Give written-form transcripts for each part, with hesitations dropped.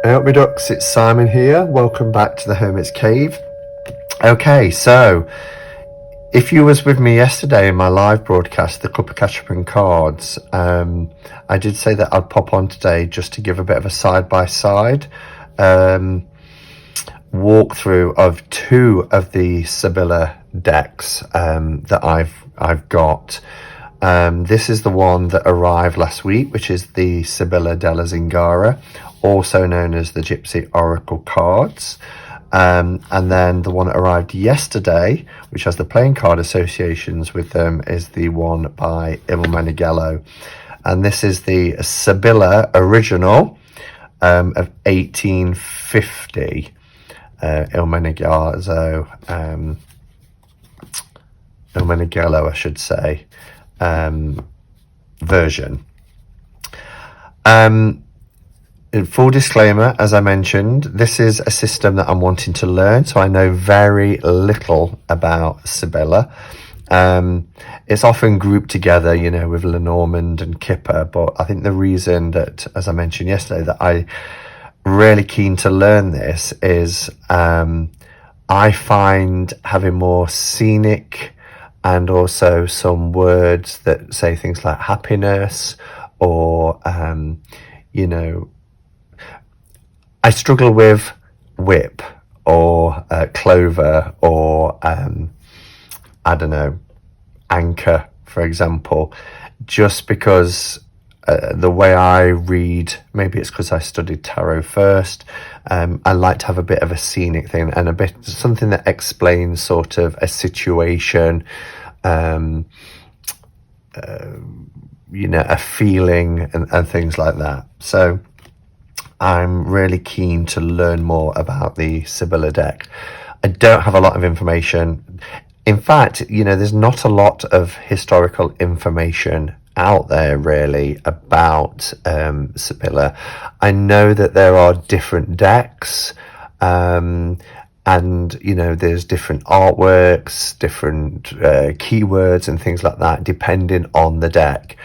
Out my ducks, it's Simon here. Welcome back to the Hermit's Cave. Okay, so if you was with me yesterday in my live broadcast, the Cup of Ketchup and Cards, I did say that I'd pop on today just to give a bit of a side-by-side walkthrough of two of the Sibilla decks that I've got. This is the one that arrived last week, which is the Sibilla della Zingara, also known as the Gypsy Oracle cards. And then the one that arrived yesterday, which has the playing card associations with them, is the one by Meneghello. And this is the Sibilla original of 1850. Meneghello, I should say, version. In full disclaimer, as I mentioned, this is a system that I'm wanting to learn, so I know very little about Sibilla. It's often grouped together, you know, with Lenormand and Kipper, but I think the reason that, as I mentioned yesterday, that I'm really keen to learn this is I find having more scenic and also some words that say things like happiness or, you know, I struggle with whip or clover or, I don't know, anchor, for example, just because the way I read, maybe it's because I studied tarot first, I like to have a bit of a scenic thing and a bit something that explains sort of a situation, you know, a feeling and things like that. So I'm really keen to learn more about the Sibilla deck. I don't have a lot of information. In fact, you know, there's not a lot of historical information out there really about Sibilla. I know that there are different decks, and you know, there's different artworks, different keywords and things like that depending on the deck.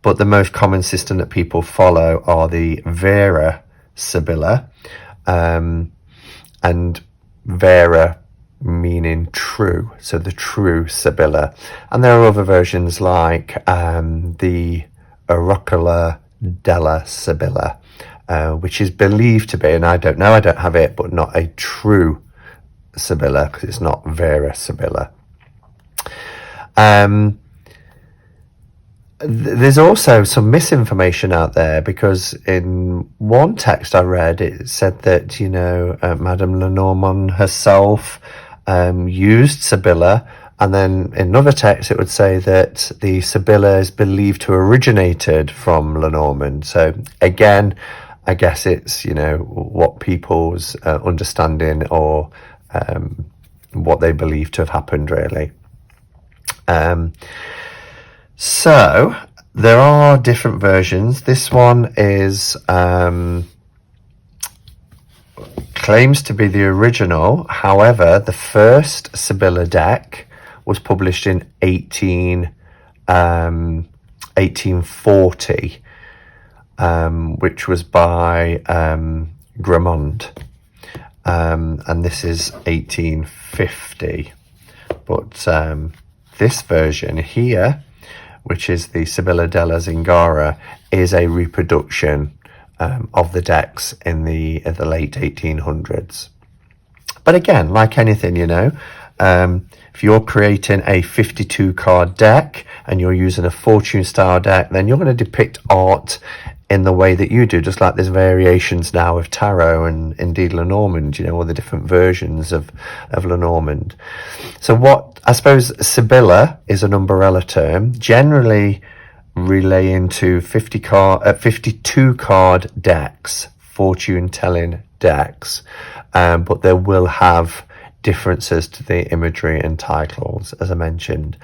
But the most common system that people follow are the Vera Sibilla, and Vera meaning true, so the true Sibilla. And there are other versions like the Originale della Sibilla, which is believed to be, and I don't know, I don't have it, but not a true Sibilla because it's not Vera Sibilla. There's also some misinformation out there because in one text I read, it said that, you know, Madame Lenormand herself used Sibilla, and then in another text it would say that the Sibilla is believed to have originated from Lenormand. So again, I guess it's, you know, what people's understanding or what they believe to have happened really. So there are different versions. This one is claims to be the original. However, the first Sibilla deck was published in 1840, which was by Gramond, and this is 1850. But this version here, which is the Sibilla della Zingara, is a reproduction of the decks in the late 1800s. But again, like anything, you know, if you're creating a 52 card deck and you're using a fortune style deck, then you're going to depict art in the way that you do, just like there's variations now of tarot and indeed Lenormand, you know, all the different versions of Lenormand. So what I suppose Sibilla is an umbrella term, generally relating to 52 card decks, fortune telling decks, but they will have differences to the imagery and titles, as I mentioned,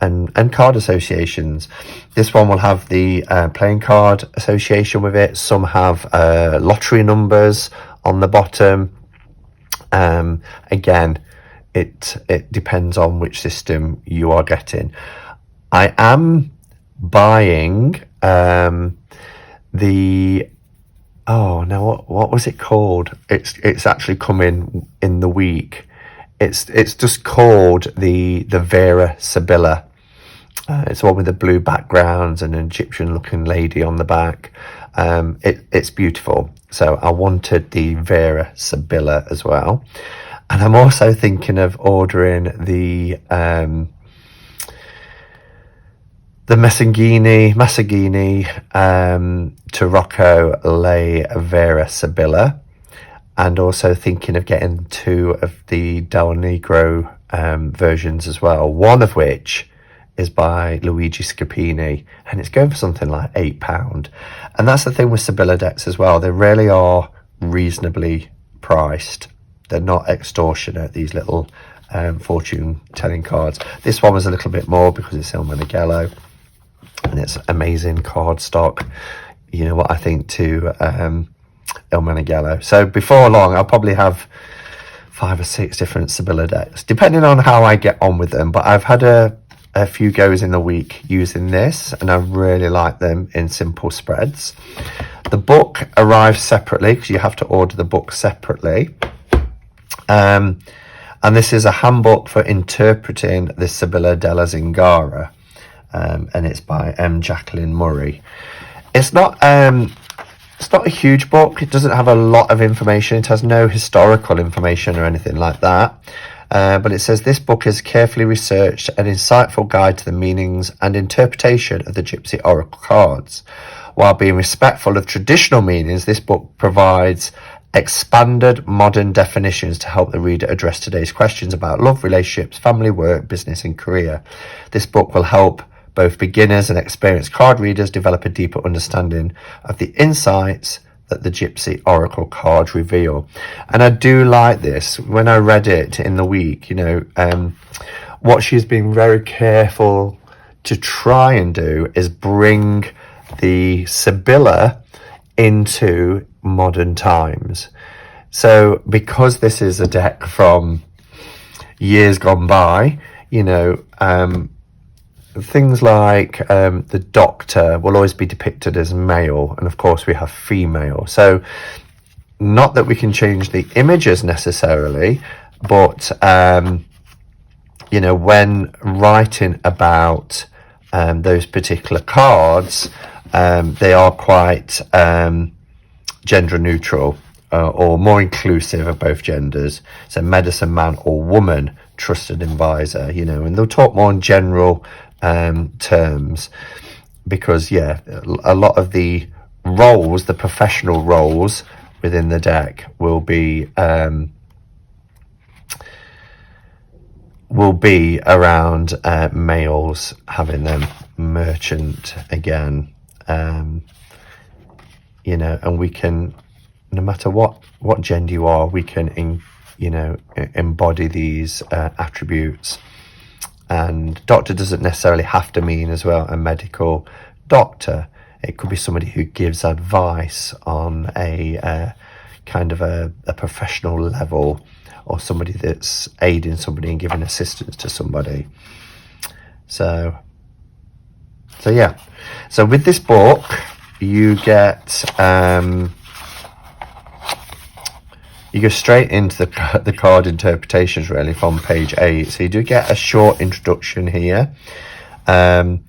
and card associations. This one will have the playing card association with it. Some have lottery numbers on the bottom. Again, it depends on which system you are getting. I am buying the Oh no, what was it called? It's actually coming in the week. It's just called the Vera Sibilla. It's one with the blue backgrounds and an Egyptian looking lady on the back. It's beautiful. So I wanted the Vera Sibilla as well. And I'm also thinking of ordering the Massaghini Tarocco Le Vera Sibilla, and also thinking of getting 2 of the Del Negro versions as well, one of which is by Luigi Scapini, and it's going for something like £8. And that's the thing with Sibilla decks as well, they really are reasonably priced. They're not extortionate, these little fortune telling cards. This one was a little bit more because it's Il Meneghello, and it's amazing card stock. You know what I think to Il Meneghello. So before long, I'll probably have 5 or 6 different Sibilla decks, depending on how I get on with them. But I've had a few goes in the week using this, and I really like them in simple spreads. The book arrives separately because you have to order the book separately. And this is a handbook for interpreting the Sibilla della Zingara. And it's by Jacqueline Murray. It's not a huge book. It doesn't have a lot of information. It has no historical information or anything like that. But it says this book is carefully researched and insightful guide to the meanings and interpretation of the Gypsy oracle cards. While being respectful of traditional meanings, this book provides expanded modern definitions to help the reader address today's questions about love, relationships, family, work, business, and career. This book will help both beginners and experienced card readers develop a deeper understanding of the insights that the Gypsy Oracle cards reveal. And I do like this. When I read it in the week, what she's been very careful to try and do is bring the Sibilla into modern times. So because this is a deck from years gone by, things like the Doctor will always be depicted as male, and of course we have female. So not that we can change the images necessarily, but when writing about those particular cards, they are quite gender neutral, or more inclusive of both genders. So medicine man or woman, trusted advisor, and they'll talk more in general terms, because a lot of the roles, the professional roles within the deck will be around males having them merchant again, and we can, no matter what gender you are, we can embody these attributes. And doctor doesn't necessarily have to mean as well a medical doctor. It could be somebody who gives advice on a kind of a professional level, or somebody that's aiding somebody and giving assistance to somebody. So with this book you get you go straight into the card interpretations really from page 8. So you do get a short introduction here. And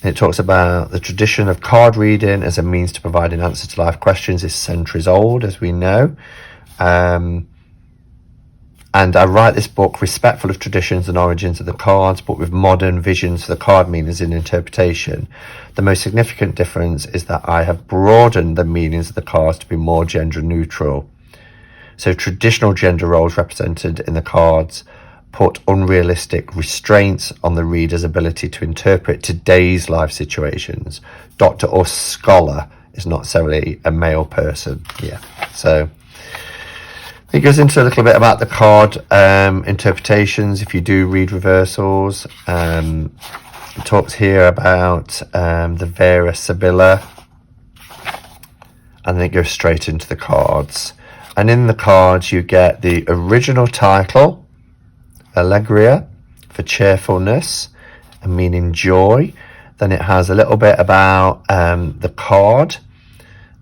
it talks about the tradition of card reading as a means to provide an answer to life questions is centuries old, as we know. And I write this book respectful of traditions and origins of the cards, but with modern visions for the card meanings in interpretation. The most significant difference is that I have broadened the meanings of the cards to be more gender neutral. So traditional gender roles represented in the cards put unrealistic restraints on the reader's ability to interpret today's life situations. Doctor or scholar is not necessarily a male person. So it goes into a little bit about the card interpretations if you do read reversals. It talks here about the Vera Sibilla, and then it goes straight into the cards. And in the cards you get the original title, Allegria, for cheerfulness and meaning joy. Then it has a little bit about the card,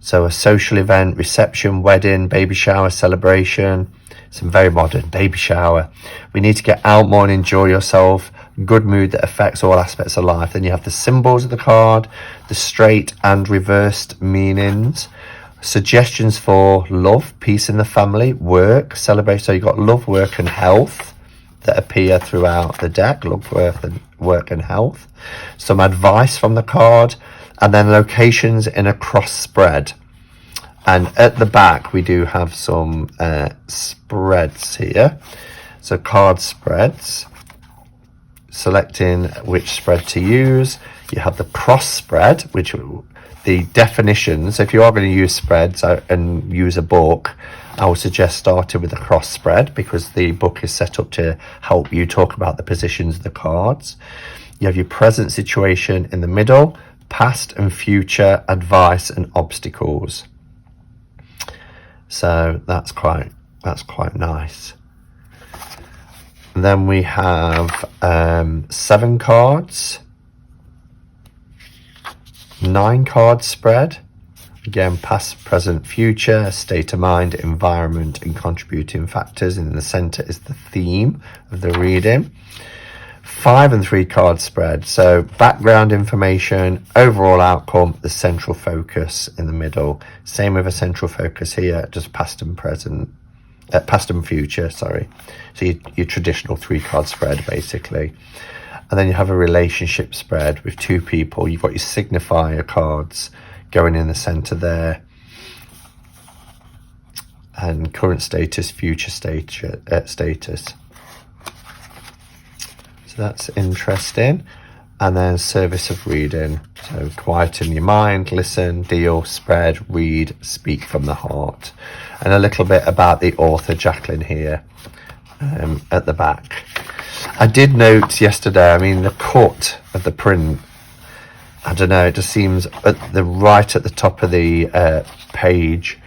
So a social event, reception, wedding, baby shower, celebration. Some very modern baby shower. We need to get out more and enjoy yourself. Good mood that affects all aspects of life. Then you have the symbols of the card, the straight and reversed meanings, suggestions for love, peace in the family, work, celebrate. So you've got love, work and health that appear throughout the deck. Love, work and health. Some advice from the card, and then locations in a cross spread. And at the back we do have some spreads here. So card spreads, selecting which spread to use. You have the cross spread, which the definitions, if you are going to use spreads and use a book, I would suggest starting with the cross spread, because the book is set up to help you talk about the positions of the cards. You have your present situation in the middle, past and future, advice and obstacles. So that's quite nice. And then we have 7 cards, 9 card spread. Again, past, present, future, state of mind, environment and contributing factors. And in the center is the theme of the reading. 5 and 3 card spread. So background information, overall outcome, the central focus in the middle. Same with a central focus here, just past and present, past and future, sorry. So your traditional 3 card spread basically. And then you have a relationship spread with 2 people. You've got your signifier cards going in the center there. And current status, future status. That's interesting. And then service of reading. So quieten your mind, listen, deal, spread, read, speak from the heart. And a little bit about the author, Jacqueline, here at the back. I did note yesterday, I mean, the cut of the print, I don't know, it just seems right at the top of the page.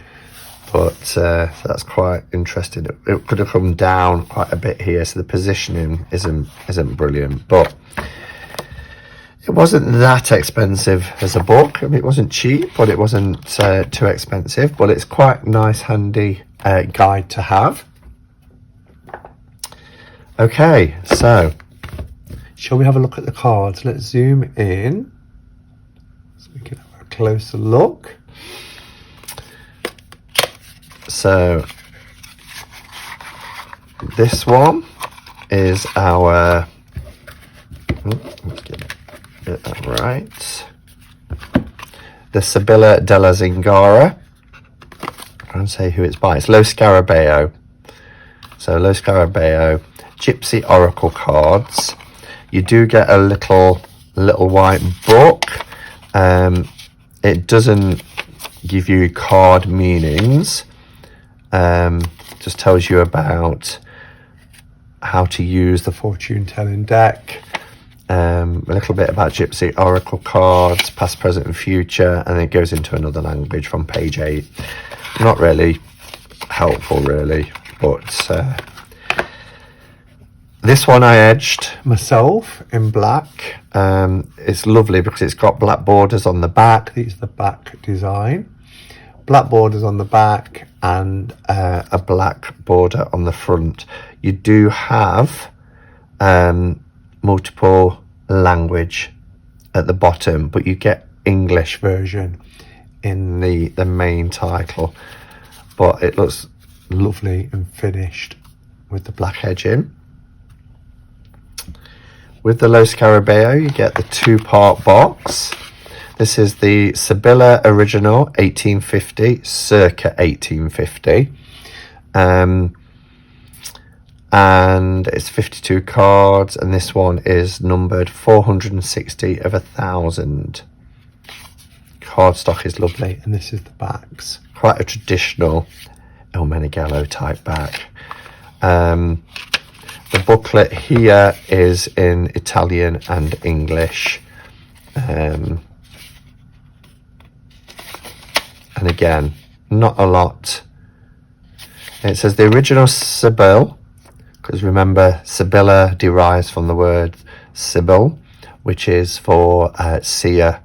But that's quite interesting. It could have come down quite a bit here, so the positioning isn't brilliant. But it wasn't that expensive as a book. I mean, it wasn't cheap, but it wasn't too expensive. But it's quite a nice, handy guide to have. Okay, so shall we have a look at the cards? Let's zoom in so we can have a closer look. So this one is our, let's get that right, the Sibilla della Zingara. I'll say who it's by. It's Lo Scarabeo. So Lo Scarabeo, Gypsy Oracle cards. You do get a little white book. It doesn't give you card meanings. Just tells you about how to use the fortune telling deck, a little bit about Gypsy Oracle cards, past, present and future, and then it goes into another language from page 8. Not really helpful really, but this one I edged myself in black. It's lovely because it's got black borders on the back. These are the back design. Black borders on the back and a black border on the front. You do have multiple language at the bottom, but you get English version in the main title. But it looks lovely and finished with the black edging. With the Lo Scarabeo, you get the 2-part box. This is the Sibilla Original 1850, circa 1850. And it's 52 cards, and this one is numbered 460 of 1,000. Cardstock is lovely, and this is the backs. Quite a traditional Meneghello type back. The booklet here is in Italian and English. And again, not a lot. It says the original Sibyl, because remember Sibilla derives from the word Sibyl, which is for seer.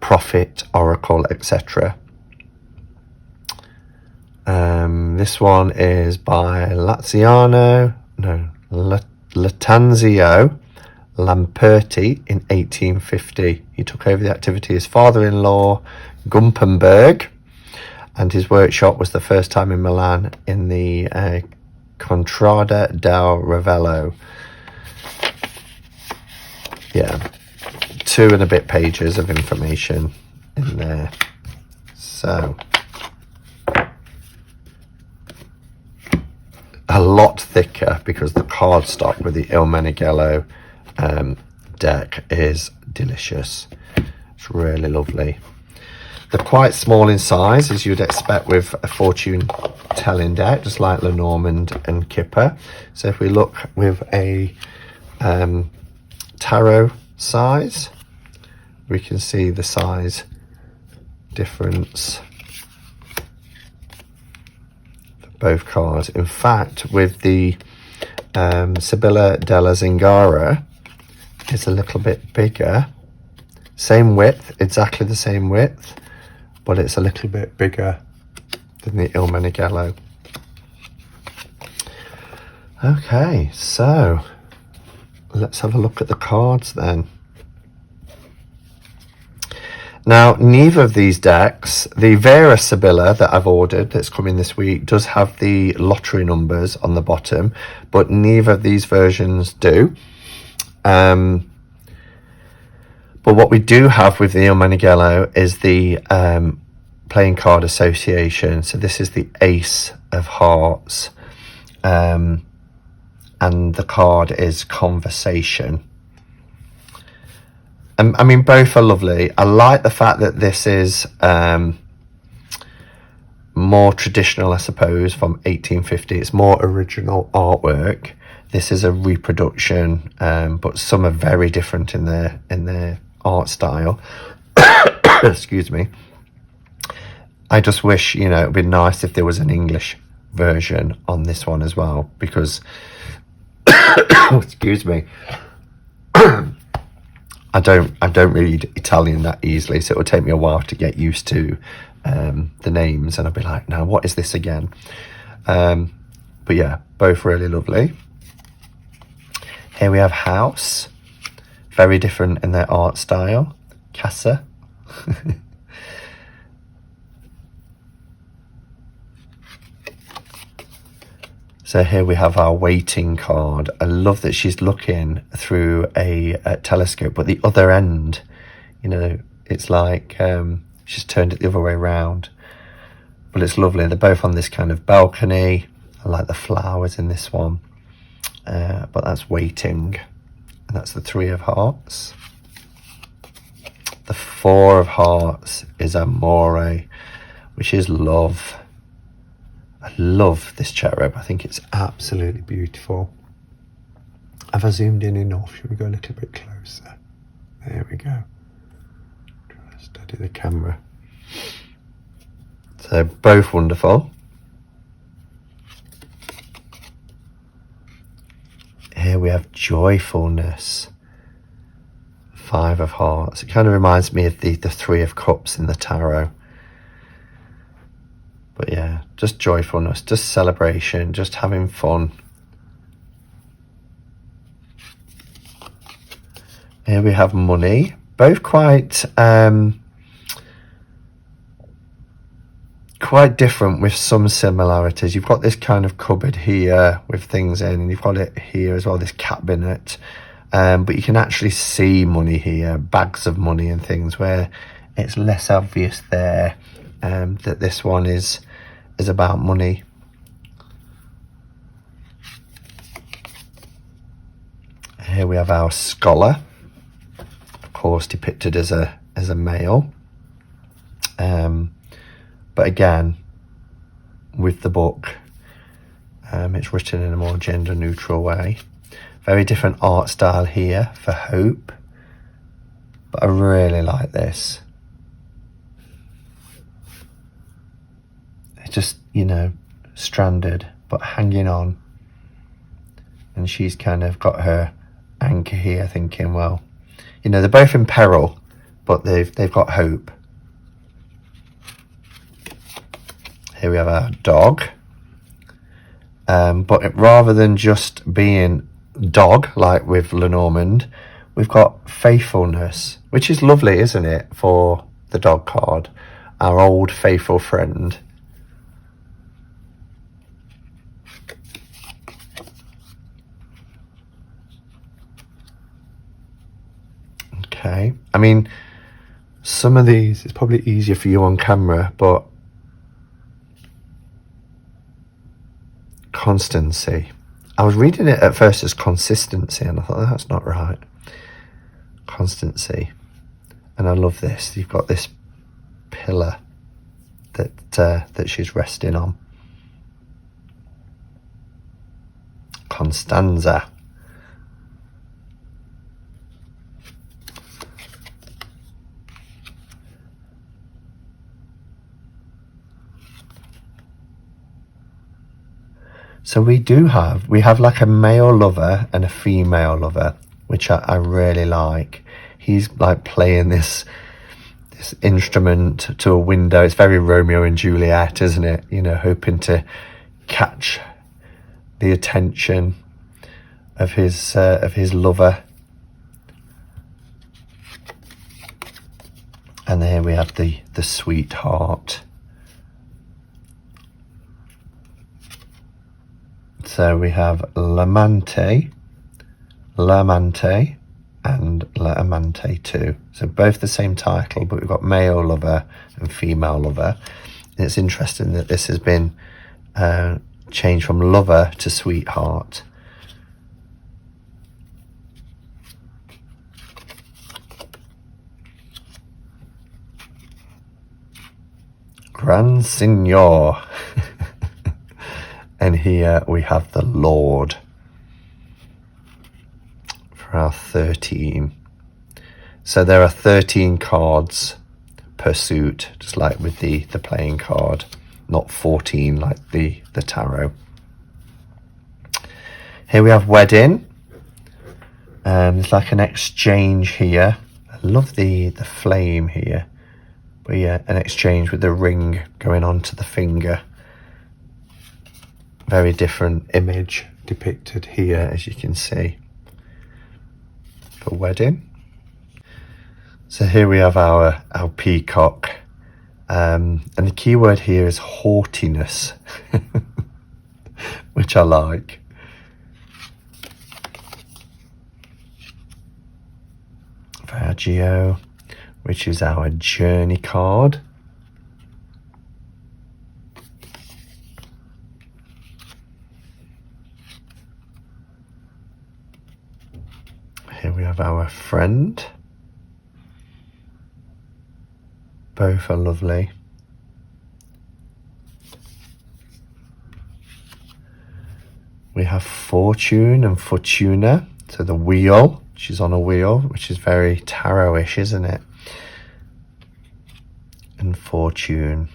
prophet, oracle, etc. This one is by Latanzio Lamperti in 1850. He took over the activity of his father-in-law, Gumpenberg, and his workshop was the first time in Milan in the Contrada del Ravello. Yeah, 2 and a bit pages of information in there. So a lot thicker because the cardstock with the Il Meneghello deck is delicious. It's really lovely. They're quite small in size, as you'd expect with a fortune telling deck, just like Lenormand and Kipper. So if we look with a tarot size, we can see the size difference for both cards. In fact, with the Sibilla della Zingara, it's a little bit bigger. Same width, exactly the same width, but it's a little bit bigger than the Il Meneghello. Okay, so let's have a look at the cards then. Now, neither of these decks, the Vera Sibilla that I've ordered that's coming this week does have the lottery numbers on the bottom, but neither of these versions do. But what we do have with the Il Meneghello is the playing card association. So this is the Ace of Hearts, and the card is Conversation. I mean, both are lovely. I like the fact that this is more traditional, I suppose, from 1850. It's more original artwork. This is a reproduction, but some are very different in their art style. Excuse me. I just wish, you know, it would be nice if there was an English version on this one as well, because excuse me, I don't read Italian that easily, so it would take me a while to get used to the names, and I'd be like, now what is this again? But yeah, both really lovely. Here we have House, very different in their art style. Casa. So here we have our waiting card. I love that she's looking through a telescope, but the other end, you know, it's like she's turned it the other way around. But it's lovely. They're both on this kind of balcony. I like the flowers in this one. But that's waiting. And that's the 3 of Hearts. The 4 of Hearts is Amore, which is love. I love this cherub. I think it's absolutely beautiful. Have I zoomed in enough? Should we go a little bit closer? There we go. Try to steady the camera. So both wonderful. Here we have Joyfulness. 5 of Hearts. It kind of reminds me of the 3 of Cups in the tarot. But yeah, just joyfulness, just celebration, just having fun. Here we have Money. Both quite different with some similarities. You've got this kind of cupboard here with things in, and you've got it here as well, this cabinet. But you can actually see money here, bags of money and things, where it's less obvious there that this one is about money. Here we have our scholar, of course depicted as a male, but again with the book it's written in a more gender neutral way. Very different art style here for Hope, but I really like this. Just, you know, stranded but hanging on, and she's kind of got her anchor here thinking, well, you know, they're both in peril, but they've got hope. Here we have our dog. But rather than just being dog, like with Lenormand, we've got faithfulness, which is lovely, isn't it, for the dog card, our old faithful friend. Okay, I mean, some of these, it's probably easier for you on camera, but constancy. I was reading it at first as consistency, and I thought, that's not right. Constancy. And I love this. You've got this pillar that she's resting on. Constanza. So we have like a male lover and a female lover, which I really like. He's like playing this instrument to a window. It's very Romeo and Juliet, isn't it? You know, hoping to catch the attention of his lover. And here we have the sweetheart. So we have L'amante, and L'amante too. So both the same title, but we've got male lover and female lover. And it's interesting that this has been changed from lover to sweetheart. Grand Signor. And here we have the Lord for our 13. So there are 13 cards per suit, just like with the playing card, not 14 like the tarot. Here we have wedding. It's like an exchange here. I love the flame here. But yeah, an exchange with the ring going onto the finger. Very different image depicted here, as you can see, for wedding. So here we have our peacock, and the key word here is haughtiness, which I like. Virgio, which is our journey card. Here we have our friend. Both are lovely. We have fortune and fortuna. So the wheel, she's on a wheel, which is very tarot-ish, isn't it? And fortune.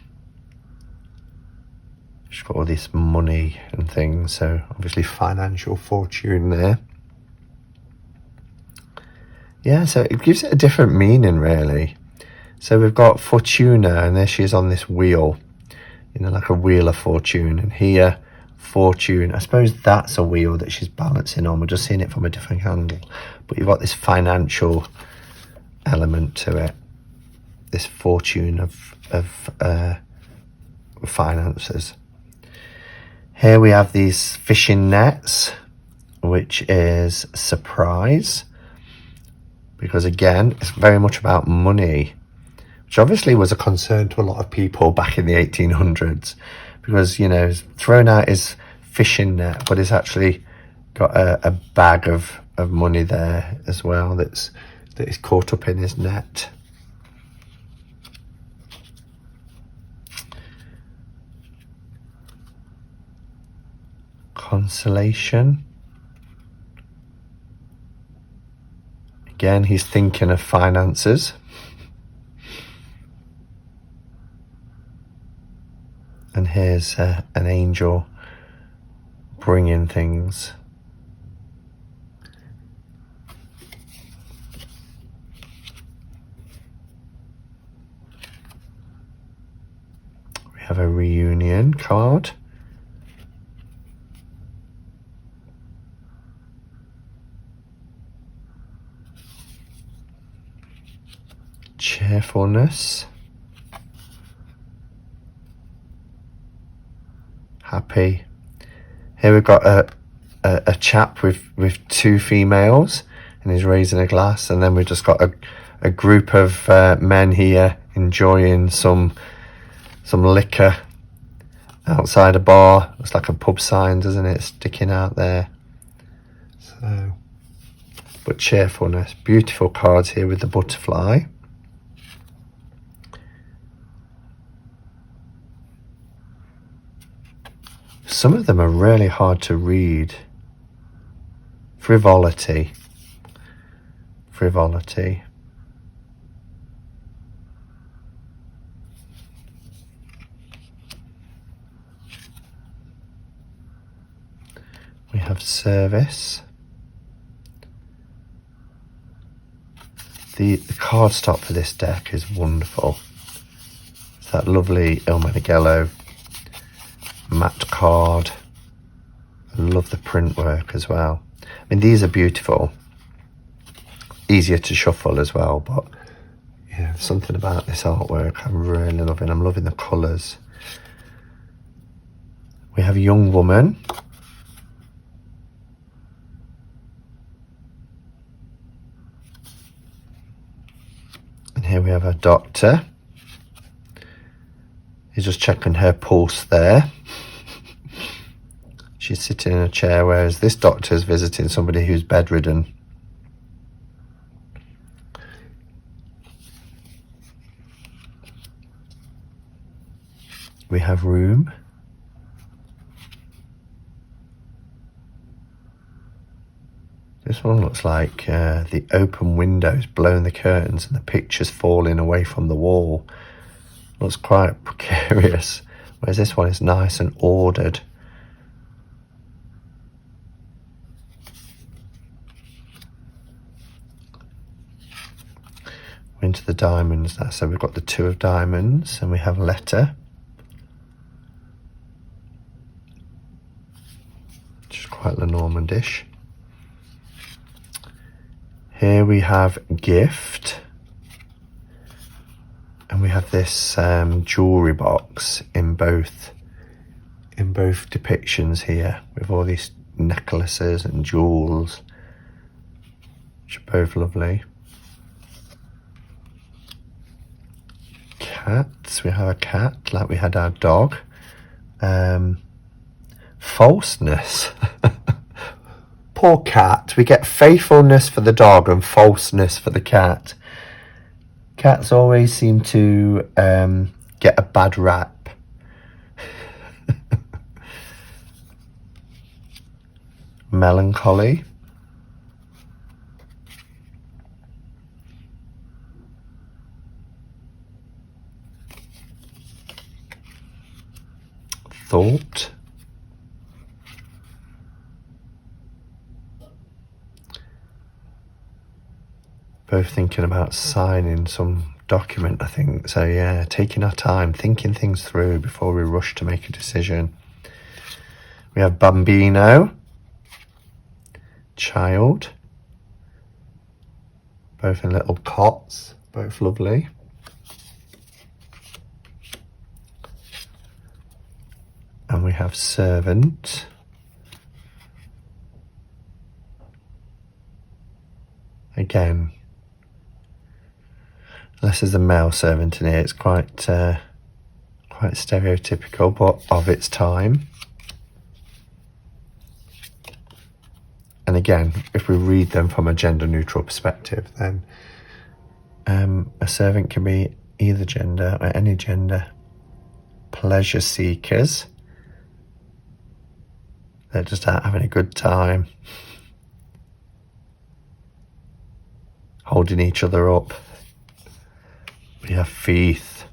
She's got all this money and things, so obviously financial fortune there. Yeah, so it gives it a different meaning, really. So we've got Fortuna, and there she is on this wheel, you know, like a wheel of fortune. And here, fortune, I suppose that's a wheel that she's balancing on. We're just seeing it from a different angle. But you've got this financial element to it, this fortune of finances. Here we have these fishing nets, which is surprise. Because again, it's very much about money, which obviously was a concern to a lot of people back in the 1800s, because, you know, thrown out his fishing net, but he's actually got a bag of money there as well that is caught up in his net. Consolation. Again, he's thinking of finances. And here's an angel bringing things. a reunion card. Cheerfulness. Happy. Here we've got a chap with two females, and he's raising a glass, and then we've just got a group of men here enjoying some liquor outside a bar. Looks like a pub sign, doesn't it, sticking out there. So, but cheerfulness. Beautiful cards here with the butterfly. Some of them are really hard to read. Frivolity. Frivolity. We have service. The cardstock for this deck is wonderful. It's that lovely Meneghello matte card. I love the print work as well. I mean, these are beautiful. Easier to shuffle as well, but yeah, something about this artwork I'm really loving. I'm loving the colours. We have a young woman. And here we have a doctor. He's just checking her pulse there. She's sitting in a chair, whereas this doctor is visiting somebody who's bedridden. We have room. This one looks like the open windows blowing the curtains and the pictures falling away from the wall. Looks quite precarious, whereas this one is nice and ordered. We're into the diamonds now, so we've got the two of diamonds and we have a letter. Which is quite Lenormandish. Here we have gift. And we have this jewellery box in both depictions here, with all these necklaces and jewels, which are both lovely. Cats, we have a cat like we had our dog. Falseness. Poor cat. We get faithfulness for the dog and falseness for the cat. Cats always seem to get a bad rap. Melancholy. Thought. Both thinking about signing some document, I think. So yeah, taking our time, thinking things through before we rush to make a decision. We have bambino, child, both in little cots, both lovely. And we have servant. Again, unless there's a male servant in here, it's quite stereotypical, but of its time. And again, if we read them from a gender neutral perspective, then a servant can be either gender or any gender. Pleasure seekers. They're just out having a good time. Holding each other up. We have Faith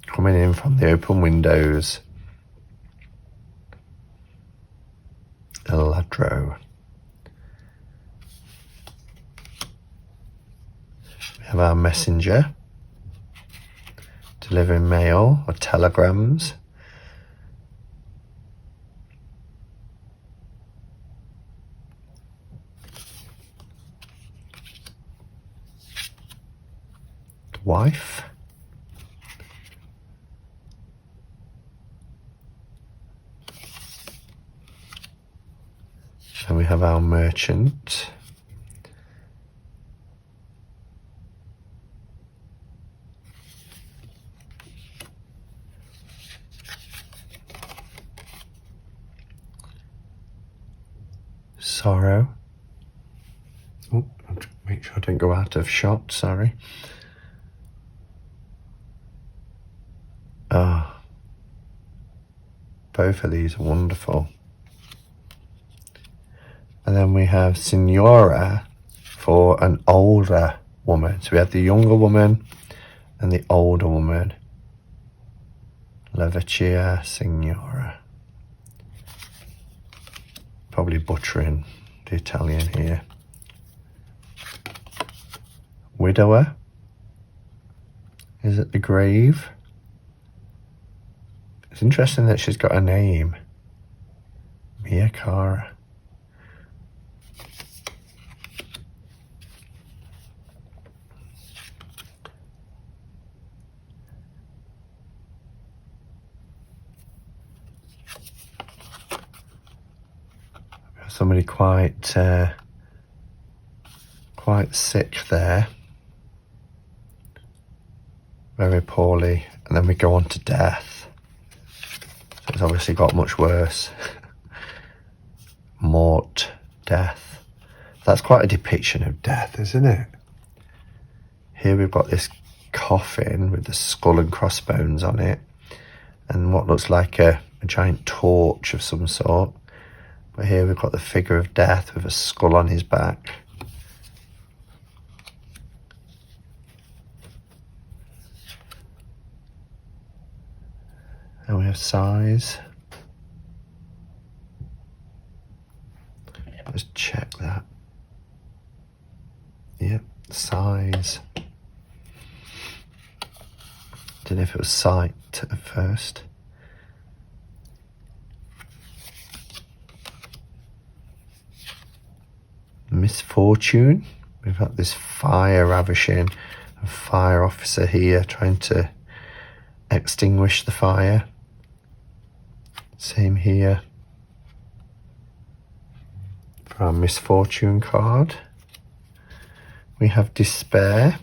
coming in from the open windows. El Ladro. We have our messenger delivering mail or telegrams. wife. And we have our merchant. Sorrow. Oh, make sure I don't go out of shot, sorry. Ah, both of these are wonderful. And then we have Signora for an older woman. So we have the younger woman and the older woman. La vecchia signora. Probably butchering the Italian here. Widower. Is it the grave? It's interesting that she's got a name. Mia Cara. Somebody quite sick there, very poorly, and then we go on to death. So it's obviously got much worse. Mort, death. That's quite a depiction of death, isn't it? Here we've got this coffin with the skull and crossbones on it, and what looks like a giant torch of some sort. But here we've got the figure of death with a skull on his back. And we have size. Let's check that. Yep, size. Don't know if it was sight at first. Misfortune. We've got this fire ravishing a fire officer here trying to extinguish the fire. Same here for our misfortune card. We have despair.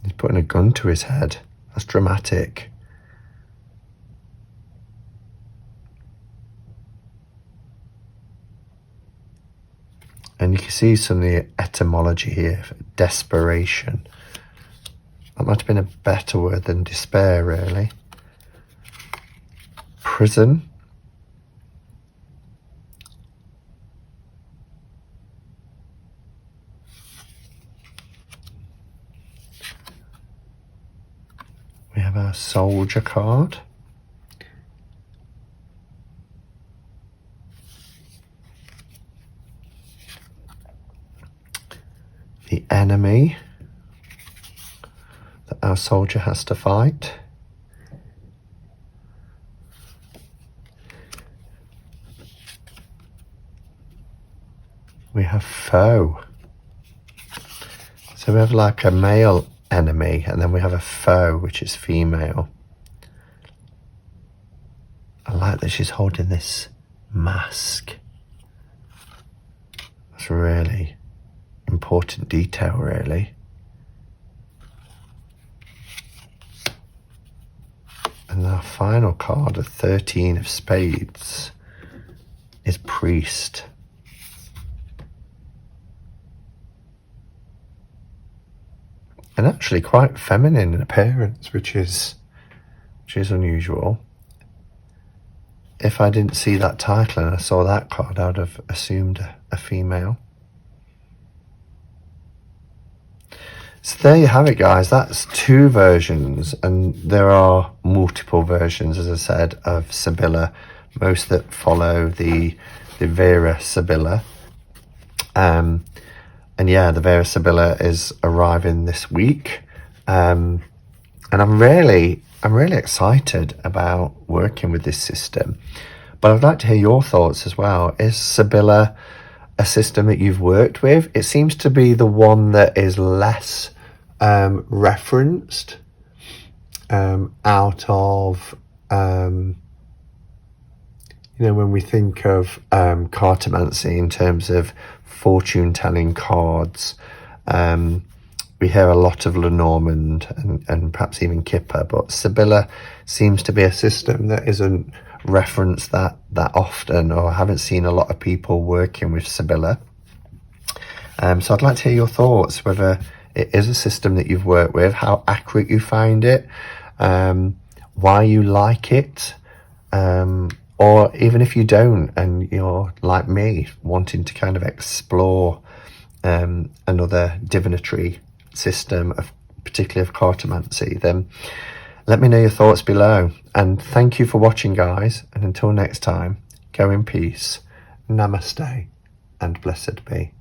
He's putting a gun to his head. That's dramatic. And you can see some of the etymology here for desperation. That might have been a better word than despair, really. Prison. We have our soldier card. The enemy that our soldier has to fight. We have foe. So we have like a male enemy and then we have a foe, which is female. I like that she's holding this mask. That's really important detail, really. And our final card, a 13 of spades, is priest. And actually quite feminine in appearance, which is unusual. If I didn't see that title and I saw that card, I would have assumed a female. So there you have it, guys. That's two versions, and there are multiple versions, as I said, of Sibilla. Most that follow the Vera Sibilla. And yeah, the Vera Sibilla is arriving this week. And I'm really excited about working with this system. But I'd like to hear your thoughts as well. Is Sibilla a system that you've worked with? It seems to be the one that is less referenced out of, when we think of cartomancy in terms of fortune telling cards, we hear a lot of Lenormand and perhaps even Kipper, but Sibilla seems to be a system that isn't referenced that often, or I haven't seen a lot of people working with Sibilla. So I'd like to hear your thoughts, whether it is a system that you've worked with, how accurate you find it, why you like it, or even if you don't and you're like me, wanting to kind of explore another divinatory system, particularly of cartomancy, then let me know your thoughts below. And thank you for watching, guys, and until next time, go in peace, namaste, and blessed be.